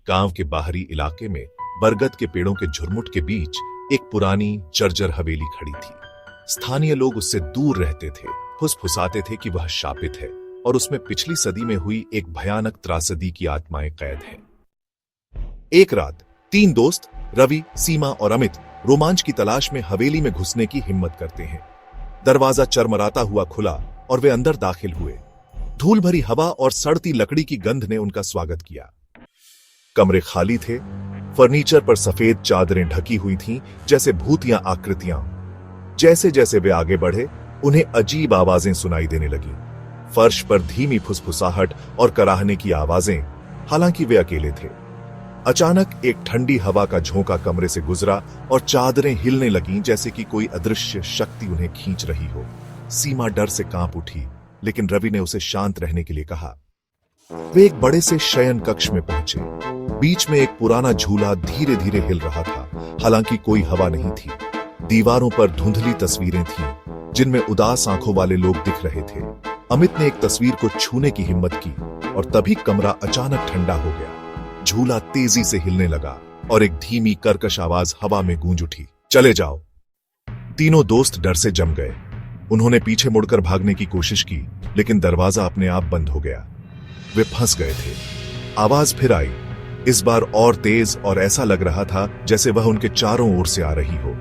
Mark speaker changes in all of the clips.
Speaker 1: गांव के बाहरी इलाके में बरगद के पेड़ों के झुरमुट के बीच एक पुरानी जर्जर हवेली खड़ी थी। स्थानीय लोग उससे दूर रहते थे, फुसफुसाते थे कि वह शापित है और उसमें पिछली सदी में हुई एक भयानक त्रासदी की आत्माएं कैद हैं। एक रात 3 दोस्त रवि, सीमा और अमित रोमांच की तलाश में हवेली में घुसने की हिम्मत करते हैं। दरवाजा चरमराता हुआ खुला और वे अंदर दाखिल हुए। धूल भरी हवा और सड़ती लकड़ी की गंध ने उनका स्वागत किया। कमरे खाली थे, फर्नीचर पर सफेद चादरें ढकी हुई थीं, जैसे भूतियां आकृतियां। जैसे जैसे वे आगे बढ़े, उन्हें अजीब आवाजें सुनाई देने लगी। फर्श पर धीमी फुसफुसाहट और कराहने की आवाजें, हालांकि वे अकेले थे। अचानक एक ठंडी हवा का झोंका कमरे से गुजरा और चादरें हिलने लगीं, जैसे कि कोई अदृश्य शक्ति उन्हें खींच रही हो। सीमा डर से कांप उठी, लेकिन रवि ने उसे शांत रहने के लिए कहा। वे एक बड़े से शयन कक्ष में पहुंचे। बीच में एक पुराना झूला धीरे धीरे हिल रहा था, हालांकि कोई हवा नहीं थी। दीवारों पर धुंधली तस्वीरें थीं, जिनमें उदास आंखों वाले लोग दिख रहे थे। अमित ने एक तस्वीर को छूने की हिम्मत की और तभी कमरा अचानक ठंडा हो गया। झूला तेजी से हिलने लगा और एक धीमी कर्कश आवाज हवा में गूंज उठी, चले जाओ। तीनों दोस्त डर से जम गए। उन्होंने पीछे मुड़कर भागने की कोशिश की, लेकिन दरवाजा अपने आप बंद हो गया। वे फंस गए थे। आवाज फिर आई, इस बार और तेज, और ऐसा लग रहा था जैसे वह उनके चारों ओर से आ रही हो।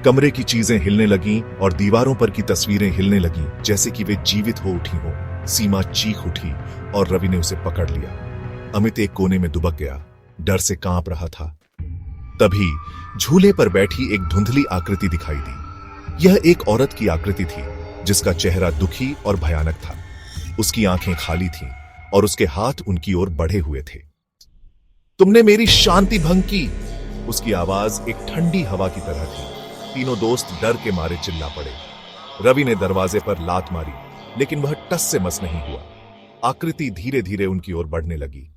Speaker 1: कमरे की चीजें हिलने लगीं और दीवारों पर की तस्वीरें हिलने लगीं, जैसे कि वे जीवित हो उठी हो। सीमा चीख उठी और रवि ने उसे पकड़ लिया। अमित एक कोने में दुबक गया, डर से कांप रहा था। तभी झूले पर बैठी एक धुंधली आकृति दिखाई दी। यह एक औरत की आकृति थी, जिसका चेहरा दुखी और भयानक था। उसकी आंखें खाली थीं और उसके हाथ उनकी ओर बढ़े हुए थे। तुमने मेरी शांति भंग की, उसकी आवाज एक ठंडी हवा की तरह थी। तीनों दोस्त डर के मारे चिल्ला पड़े। रवि ने दरवाजे पर लात मारी, लेकिन वह टस से मस नहीं हुआ। आकृति धीरे धीरे उनकी ओर बढ़ने लगी।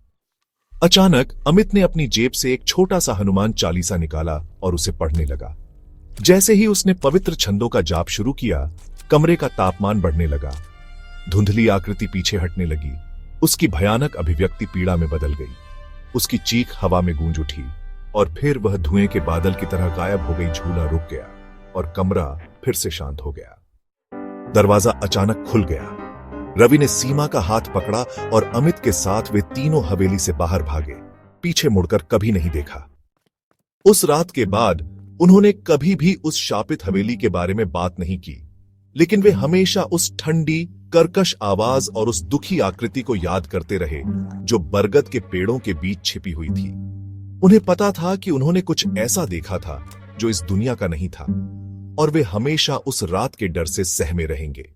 Speaker 1: अचानक अमित ने अपनी जेब से एक छोटा सा हनुमान चालीसा निकाला और उसे पढ़ने लगा। जैसे ही उसने पवित्र छंदों का जाप शुरू किया, कमरे का तापमान बढ़ने लगा। धुंधली आकृति पीछे हटने लगी। उसकी भयानक अभिव्यक्ति पीड़ा में बदल गई। उसकी चीख हवा में गूंज उठी और फिर वह धुएं के बादल की तरह गायब हो गई। झूला रुक गया और कमरा फिर से शांत हो गया। दरवाजा अचानक खुल गया। रवि ने सीमा का हाथ पकड़ा और अमित के साथ वे तीनों हवेली से बाहर भागे। पीछे मुड़कर कभी नहीं देखा। उस रात के बाद उन्होंने कभी भी उस शापित हवेली के बारे में बात नहीं की, लेकिन वे हमेशा उस ठंडी कर्कश आवाज और उस दुखी आकृति को याद करते रहे, जो बरगद के पेड़ों के बीच छिपी हुई थी। उन्हें पता था कि उन्होंने कुछ ऐसा देखा था जो इस दुनिया का नहीं था, और वे हमेशा उस रात के डर से सहमे रहेंगे।